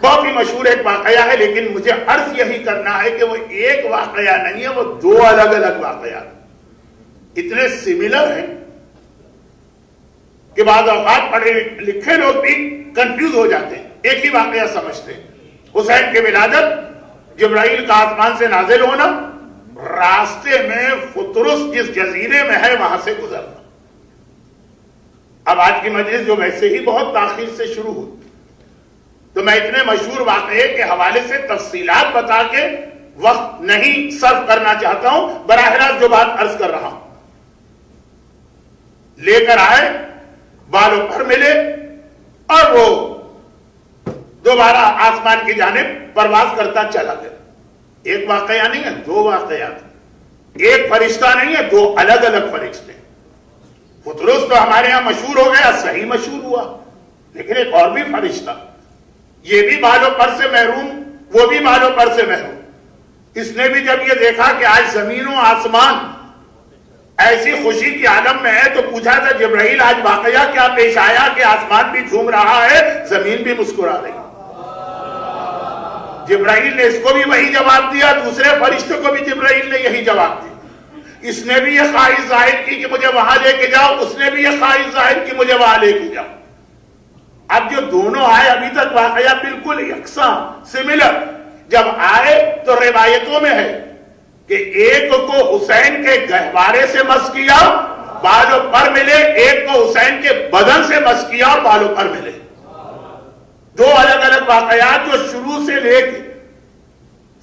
بہت ہی مشہور ایک واقعہ ہے، لیکن مجھے عرض یہی کرنا ہے کہ وہ ایک واقعہ نہیں ہے، وہ دو الگ الگ واقعات اتنے سملر ہیں کہ بعض اوقات پڑھے لکھے لوگ بھی کنفیوز ہو جاتے ہیں، ایک ہی واقعہ سمجھتے ہیں۔ حسین کی ولادت، جبرائیل کا آسمان سے نازل ہونا، راستے میں فطرس جس جزیرے میں ہے وہاں سے گزرنا۔ اب آج کی مجلس جو ویسے ہی بہت تاخیر سے شروع ہوئی، تو میں اتنے مشہور واقعے کے حوالے سے تفصیلات بتا کے وقت نہیں صرف کرنا چاہتا ہوں، براہ راست جو بات عرض کر رہا ہوں۔ لے کر آئے، بالوں پر ملے، اور وہ دوبارہ آسمان کی جانب پرواز کرتا چلا گیا۔ ایک واقعہ نہیں ہے، دو واقعات، ایک فرشتہ نہیں ہے، دو الگ الگ فرشتے۔ فطرس تو ہمارے ہاں مشہور ہو گیا، صحیح مشہور ہوا، لیکن ایک اور بھی فرشتہ، یہ بھی بالوں پر سے محروم، وہ بھی بالوں پر سے محروم۔ اس نے بھی جب یہ دیکھا کہ آج زمین و آسمان ایسی خوشی کی عالم میں ہے، تو پوچھا تھا جبرائیل آج واقعہ کیا پیش آیا کہ آسمان بھی جھوم رہا ہے، زمین بھی مسکرا رہی۔ جبرائیل نے اس کو بھی وہی جواب دیا، دوسرے فرشتے کو بھی جبرائیل نے یہی جواب دیا۔ اس نے بھی یہ خواہش ظاہر کی کہ مجھے وہاں لے کے جاؤ، اس نے بھی یہ خواہش ظاہر کی مجھے وہاں لے کے جاؤ۔ اب جو دونوں آئے، ابھی تک واقعہ بالکل یکساں سملر، جب آئے تو روایتوں میں ہے کہ ایک کو حسین کے گہوارے سے مس کیا، بالوں پر ملے، ایک کو حسین کے بدن سے مس کیا اور بالوں پر ملے۔ دو الگ الگ واقعات جو شروع سے لے کے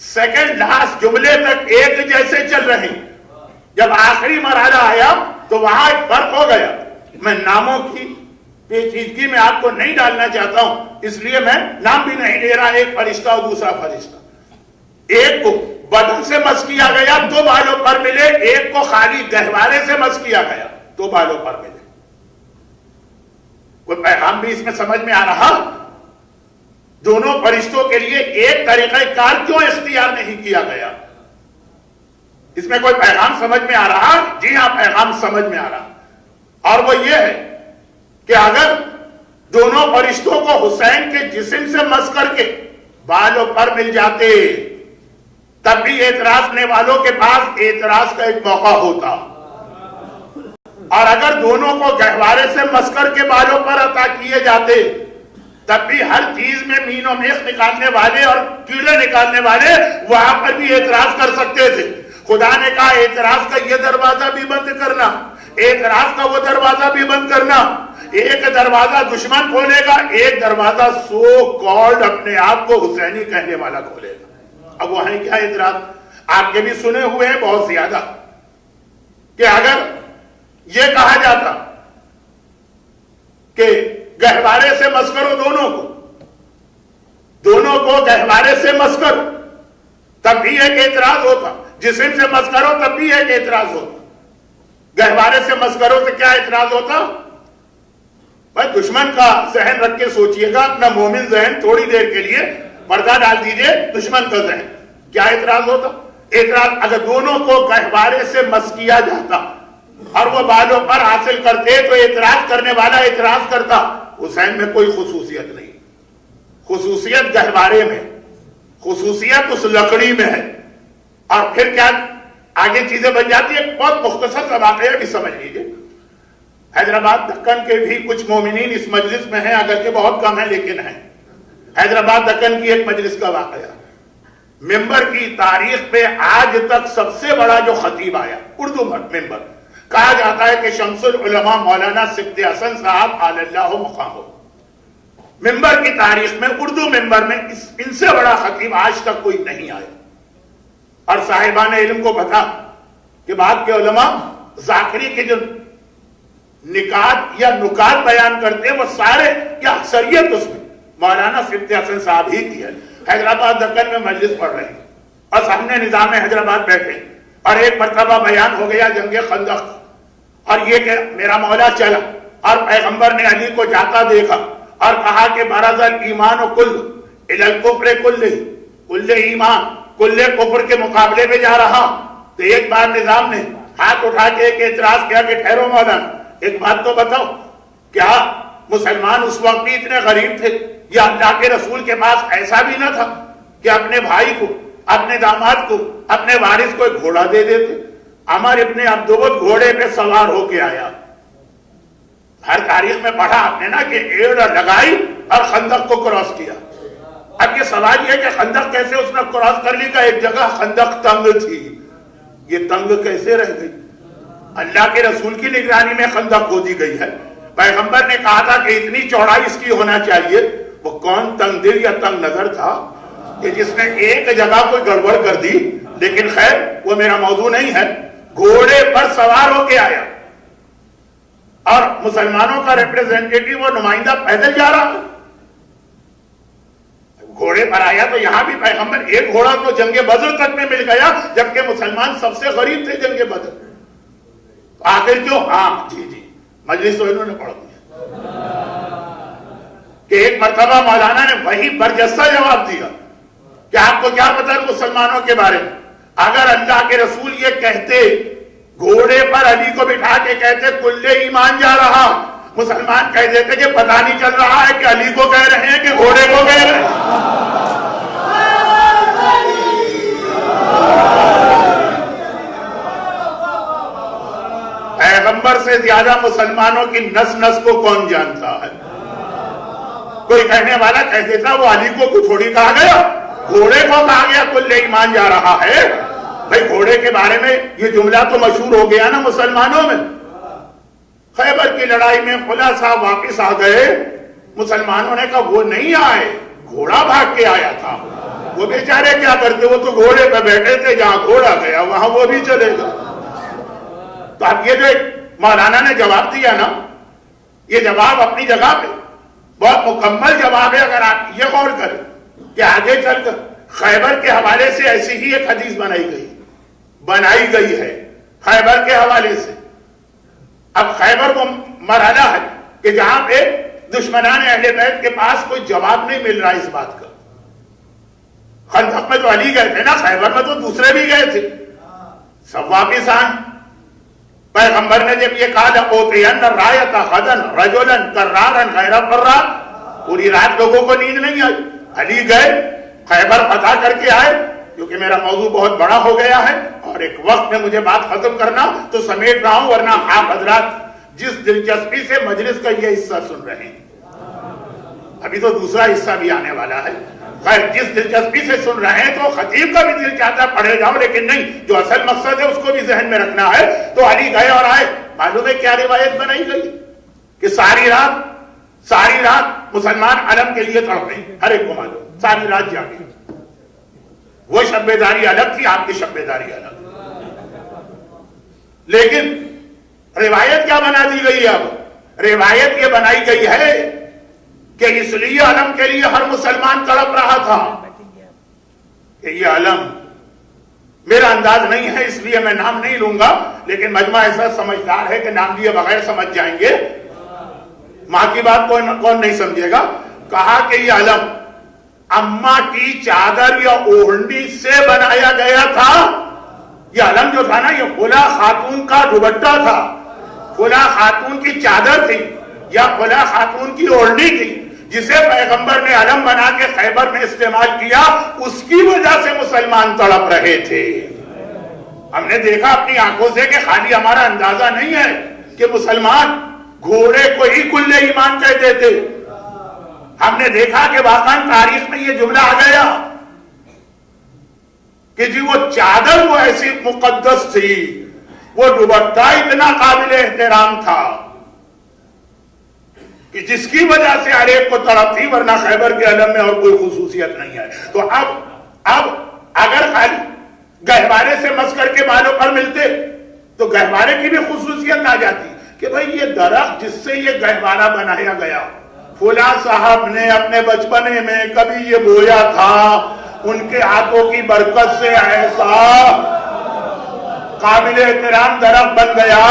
سیکنڈ لاسٹ جملے تک ایک جیسے چل رہے ہیں۔ جب آخری مرحلہ آیا تو وہاں ایک فرق ہو گیا۔ میں ناموں کی پیچیدگی میں آپ کو نہیں ڈالنا چاہتا ہوں، اس لیے میں نام بھی نہیں لے رہا، ایک فرشتہ اور دوسرا فرشتہ۔ ایک کو بدن سے مس کیا گیا تو بالوں پر ملے، ایک کو خالی گہوارے سے مس کیا گیا تو بالوں پر ملے۔ کوئی پیغام بھی اس میں سمجھ میں آ رہا؟ دونوں فرشتوں کے لیے ایک طریقہ کار کیوں اختیار نہیں کیا گیا؟ اس میں کوئی پیغام سمجھ میں آ رہا؟ جی ہاں، پیغام سمجھ میں آ رہا، اور وہ یہ ہے کہ اگر دونوں فرشتوں کو حسین کے جسم سے مس کر کے بالوں پر مل جاتے، تب بھی اعتراض کرنے والوں کے پاس اعتراض کا ایک موقع ہوتا، اور اگر دونوں کو گہوارے سے مس کر کے بالوں پر عطا کیے جاتے، تب بھی ہر چیز میں مین و میخ نکالنے والے اور کیڑے نکالنے والے وہاں پر بھی اعتراض کر سکتے تھے۔ خدا نے کہا اعتراض کا یہ دروازہ بھی بند کرنا، اعتراض کا وہ دروازہ بھی بند کرنا۔ ایک دروازہ دشمن کھولے گا، ایک دروازہ سو کالڈ اپنے آپ کو حسینی کہنے والا کھولے گا۔ اب وہ ہے کیا اعتراض؟ آپ کے بھی سنے ہوئے ہیں بہت زیادہ، کہ اگر یہ کہا جاتا کہ گہوارے سے مس کرو دونوں کو گہوارے سے مس کرو، تب بھی ایک اعتراض ہوتا، جسم سے مس کرو تب بھی ایک اعتراض ہوتا، گہوارے سے مس کرو تو کیا اعتراض ہوتا؟ بھائی دشمن کا ذہن رکھ کے سوچئے گا، اپنا مومن ذہن تھوڑی دیر کے لیے پردہ ڈال دیجئے، دشمن کا ذہن کیا اعتراض ہوتا؟ اعتراض اگر دونوں کو گہوارے سے مس کیا جاتا اور وہ بالوں پر حاصل کرتے تو اعتراض کرنے والا اعتراض کرتا، حسین میں کوئی خصوصیت نہیں، خصوصیت گہوارے میں، خصوصیت اس لکڑی میں ہے۔ اور پھر کیا آگے چیزیں بن جاتی ہیں؟ بہت مختصر سا واقعہ بھی سمجھ لیجئے۔ حیدرآباد دکن کے بھی کچھ مومنین اس مجلس میں ہیں، اگرچہ بہت کم ہیں لیکن ہیں۔ حیدرآباد دکن کی ایک مجلس کا واقعہ، ممبر کی تاریخ پہ آج تک سب سے بڑا جو خطیب آیا، اردو ممبر، کہا جاتا ہے کہ شمس العلماء مولانا سبط حسن صاحب علی اللہ مقامہ، ممبر کی تاریخ میں، اردو ممبر میں ان سے بڑا خطیب آج تک کوئی نہیں آیا۔ اور صاحبان علم کو پتا کہ بعد کے علماء ذاکری کے جو نکات یا نکات بیان کرتے ہیں وہ سارے یا اکثریت اس میں مولانا سبط حسن صاحب ہی کی ہے۔ حیدرآباد دکن میں مجلس پڑھ رہے ہیں اور سامنے نظام حیدرآباد بیٹھے، اور ایک مرتبہ بیان ہو گیا جنگ خندق، اور یہ کہ میرا مولا چلا اور پیغمبر نے علی کو جاتا دیکھا اور کہا کہ برز الایمان کل الی الکفر کل ایمان، کل کفر کے مقابلے میں جا رہا۔ تو ایک بار نظام نے ہاتھ اٹھا کے ایک اعتراض کیا کہ ٹھہرو مولانا، ایک بات تو بتاؤ، کیا مسلمان اس وقت بھی اتنے غریب تھے یا اللہ کے رسول کے پاس ایسا بھی نہ تھا کہ اپنے بھائی کو، اپنے داماد کو، اپنے وارث کو ایک گھوڑا دے دیتے؟ عمر ابن عبدود گھوڑے پہ سوار ہو کے آیا. ہر تاریخ میں پڑھا آپ نے نا کہ ایڑ لگائی اور خندق کو کراس کیا. اب یہ سوال یہ کہ خندق کیسے اس نے کراس کر لی؟ کہ ایک جگہ خندق تنگ تھی، یہ تنگ کیسے رہ گئی؟ اللہ کے رسول کی نگرانی میں خندق کھودی گئی ہے. پیغمبر نے کہا تھا کہ اتنی چوڑائی اس کی ہونا چاہیے. وہ کون تنگ دل یا تنگ نظر تھا کہ جس نے ایک جگہ کوئی گڑبڑ کر دی؟ لیکن خیر وہ میرا موضوع نہیں ہے. گھوڑے پر سوار ہو کے آیا اور مسلمانوں کا ریپریزنٹیٹیو اور نمائندہ پیدل جا رہا. گھوڑے پر آیا تو یہاں بھی پیغمبر ایک گھوڑا تو جنگ بدر تک میں مل گیا، جبکہ مسلمان سب سے غریب تھے جنگ بدر. آخر کیوں؟ ہاں جی مجلس تو انہوں نے پڑھ دیا کہ ایک مرتبہ مولانا نے وہی برجستہ جواب دیا کہ آپ کو کیا پتا مسلمانوں کے بارے میں؟ اگر اللہ کے رسول یہ کہتے، گھوڑے پر علی کو بٹھا کے کہتے کل ایمان جا رہا، مسلمان کہہ دیتے کہ پتہ نہیں چل رہا ہے کہ علی کو کہہ رہے ہیں کہ گھوڑے کو کہہ رہے ہیں. پیغمبر سے زیادہ مسلمانوں کی نس نس کو کون جانتا ہے؟ کوئی کہنے والا کہہ دیتا وہ علی کو تھوڑی کہا گیا، گھوڑے کو کہا گیا کل ایمان جا رہا ہے. بھئی گھوڑے کے بارے میں یہ جملہ تو مشہور ہو گیا نا مسلمانوں میں. خیبر کی لڑائی میں خلا صاحب واپس آ گئے، مسلمانوں نے کہا وہ نہیں آئے، گھوڑا بھاگ کے آیا تھا. وہ بیچارے کیا کرتے، وہ تو گھوڑے پہ بیٹھے تھے، جہاں گھوڑا گیا وہاں وہ بھی چلے گئے. تو اب یہ جو مولانا نے جواب دیا نا، یہ جواب اپنی جگہ پہ بہت مکمل جواب ہے. اگر آپ یہ غور کریں کہ آگے چل کر خیبر کے حوالے سے ایسی ہی ایک حدیث بنائی گئی ہے خیبر کے حوالے سے. اب خیبر وہ مرحلہ ہے کہ جہاں پہ دشمنان اہل بیت کے پاس کوئی جواب نہیں مل رہا اس بات کا. خندق میں تو علی گئے تھے نا، خیبر میں تو دوسرے بھی گئے تھے. سب واپس آئے. پیغمبر نے جب یہ کہا لَأُوتِيَنَّ الرَّايَةَ غَدًا رَجُلًا كَرَّارًا غَيْرَ فَرَّارٍ، پوری رات لوگوں کو نیند نہیں آئی. علی گئے، خیبر فتح کر کے آئے. کیونکہ میرا موضوع بہت بڑا ہو گیا ہے اور ایک وقت میں مجھے بات ختم کرنا تو سمیٹ رہا ہوں، ورنہ آپ حضرات جس دلچسپی سے مجلس کا یہ حصہ سن رہے ہیں، ابھی تو دوسرا حصہ بھی آنے والا ہے. خیر جس دلچسپی سے سن رہے ہیں تو خطیب کا بھی دل چاہتا پڑھے جاؤ، لیکن نہیں، جو اصل مقصد ہے اس کو بھی ذہن میں رکھنا ہے. تو علی گئے اور آئے. معلوم ہے کیا روایت بنائی گئی کہ ساری رات مسلمان علم کے لیے تڑپے. ہر ایک کو معلوم ساری رات جاگے. وہ شبیداری الگ تھی، آپ کی شبیداری الگ. لیکن روایت کیا بنا دی گئی ہے؟ اب روایت یہ بنائی گئی ہے کہ اس لیے علم کے لیے ہر مسلمان تڑپ رہا تھا کہ یہ علم میرا انداز نہیں ہے، اس لیے میں نام نہیں لوں گا، لیکن مجمع ایسا سمجھدار ہے کہ نام لیے بغیر سمجھ جائیں گے. ماں کی بات کون نہیں سمجھے گا. کہا کہ یہ علم اماں کی چادر یا اوڑھنی سے بنایا گیا تھا. یہ علم جو تھا نا، یہ خلا خاتون کا دوپٹہ تھا، خلا خاتون کی چادر تھی یا خلا خاتون کی اوڑھنی تھی، جسے پیغمبر نے علم بنا کے خیبر میں استعمال کیا. اس کی وجہ سے مسلمان تڑپ رہے تھے. ہم نے دیکھا اپنی آنکھوں سے کہ خالی ہمارا اندازہ نہیں ہے کہ مسلمان گھوڑے کو ہی کل ایمان کہتے تھے. ہم نے دیکھا کہ واقعاً تاریخ میں یہ جملہ آ گیا کہ جی وہ چادر وہ ایسی مقدس تھی، وہ دوپٹہ اتنا قابل احترام تھا کہ جس کی وجہ سے ہر ایک کو تڑپ تھی، ورنہ خیبر کے علم میں اور کوئی خصوصیت نہیں ہے. تو اب اگر خالی گہوارے سے مس کر کے بالوں پر ملتے تو گہوارے کی بھی خصوصیت آ جاتی کہ بھئی یہ درخت جس سے یہ گہوارہ بنایا گیا، فلاں صاحب نے اپنے بچپنے میں کبھی یہ بویا تھا، ان کے ہاتھوں کی برکت سے ایسا قابل احترام درخت بن گیا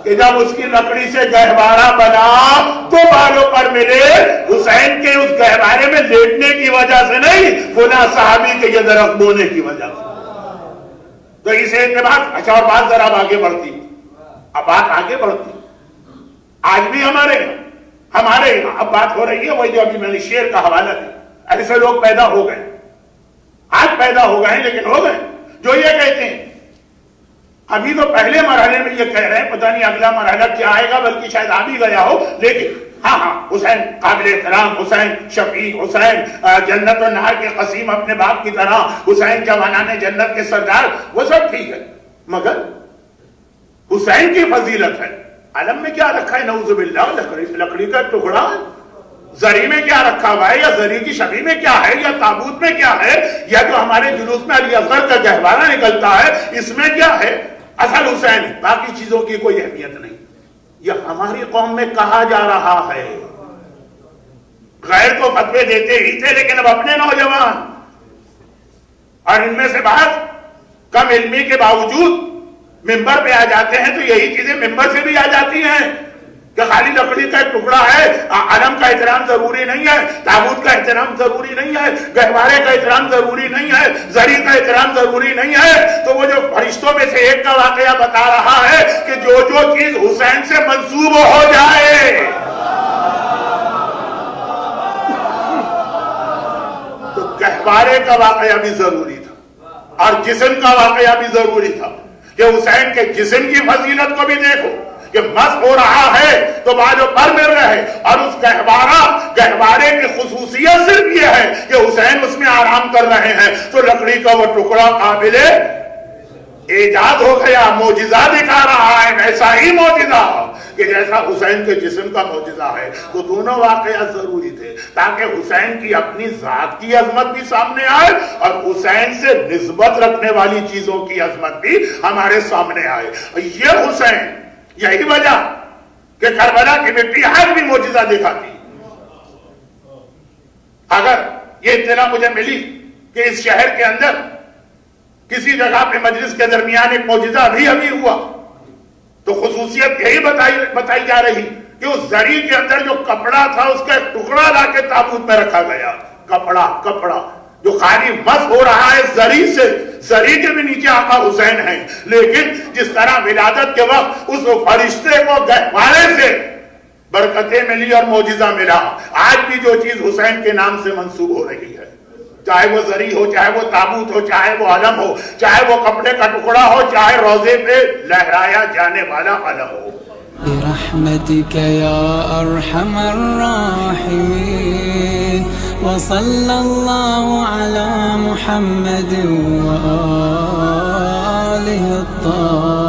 کہ جب اس کی لکڑی سے گہوارہ بنا تو بالوں پر ملے. حسین کے اس گہوارے میں لیٹنے کی وجہ سے نہیں، فلاں صحابی کے یہ درخت بونے کی وجہ سے. تو اس اعتبار اچھا اور بات ذرا آگے بڑھتی. اب بات آگے بڑھتی. آج بھی ہمارے ہمارے اب بات ہو رہی ہے وہی جو ابھی میں نے شعر کا حوالہ دیا، ایسے لوگ پیدا ہو گئے، آج پیدا ہو گئے ہیں لیکن ہو گئے جو یہ کہتے ہیں ابھی تو پہلے مرحلے میں یہ کہہ رہے ہیں، پتہ نہیں اگلا مرحلہ کیا آئے گا، بلکہ شاید آ بھی گیا ہو، لیکن ہاں حسین قابل احترام، حسین شفیع، حسین جنت و نہر کے قسیم اپنے باپ کی طرح، حسین جوانان جنت کے سردار، وہ سب ٹھیک ہے، مگر حسین کی فضیلت ہے علم میں کیا رکھا ہے؟ نعوذ باللہ، لکڑی کا ٹکڑا زری میں کیا رکھا ہوا ہے، یا زری کی شبی میں کیا ہے، یا تابوت میں کیا ہے، یا جو ہمارے جلوس میں علی اصغر کا گہوارہ نکلتا ہے اس میں کیا ہے؟ اصل حسین، باقی چیزوں کی کوئی اہمیت نہیں۔ یہ ہماری قوم میں کہا جا رہا ہے، غیر کو فتوے دیتے ہی تھے لیکن اب اپنے نوجوان اور ان میں سے بعض کم علمی کے باوجود ممبر پہ آ جاتے ہیں تو یہی چیزیں ممبر سے بھی آ جاتی ہیں کہ خالی لکڑی کا ایک ٹکڑا ہے، علم کا احترام ضروری نہیں ہے، تابوت کا احترام ضروری نہیں ہے، گہوارے کا احترام ضروری نہیں ہے، زری کا احترام ضروری نہیں ہے۔ تو وہ جو فرشتوں میں سے ایک کا واقعہ بتا رہا ہے کہ جو چیز حسین سے منسوب ہو جائے تو گہوارے کا واقعہ بھی ضروری تھا اور جسم کا واقعہ بھی ضروری تھا کہ حسین کے جسم کی فضیلت کو بھی دیکھو کہ مس ہو رہا ہے تو باجو پر مل رہے، اور اس گہوارے کی خصوصیت صرف یہ ہے کہ حسین اس میں آرام کر رہے ہیں، تو لکڑی کا وہ ٹکڑا قابل ایجاد ہو گیا، معجزہ دکھا رہا ہے، ویسا ہی معجزہ کہ جیسا حسین کے جسم کا معجزہ ہے۔ تو دونوں واقعات ضروری تھے تاکہ حسین کی اپنی ذات کی عظمت بھی سامنے آئے اور حسین سے نسبت رکھنے والی چیزوں کی عظمت بھی ہمارے سامنے آئے۔ یہ حسین، یہی وجہ کہ کربلا کی مٹی آج بھی معجزہ دکھاتی۔ اگر یہ اطلاع مجھے ملی کہ اس شہر کے اندر کسی جگہ پہ مجلس کے درمیان ایک معجزہ ابھی ہوا تو خصوصیت یہی بتائی جا رہی کہ اس زری کے اندر جو کپڑا تھا اس کا ایک ٹکڑا لا کے تابوت میں رکھا گیا، کپڑا جو خالی مس ہو رہا ہے زری سے، زری کے بھی نیچے آقا حسین ہیں، لیکن جس طرح ولادت کے وقت اس فرشتے کو گہوارے سے برکتیں ملی اور معجزہ ملا، آج بھی جو چیز حسین کے نام سے منسوب ہو رہی ہے، چاہے وہ زری ہو، چاہے وہ تابوت ہو، چاہے وہ علم ہو، چاہے وہ کپڑے کا ٹکڑا ہو، چاہے روزے پہ لہرایا جانے والا علم ہو۔ برحمتك يا أرحم الراحمين وصلى الله على محمد وآله الطاهرين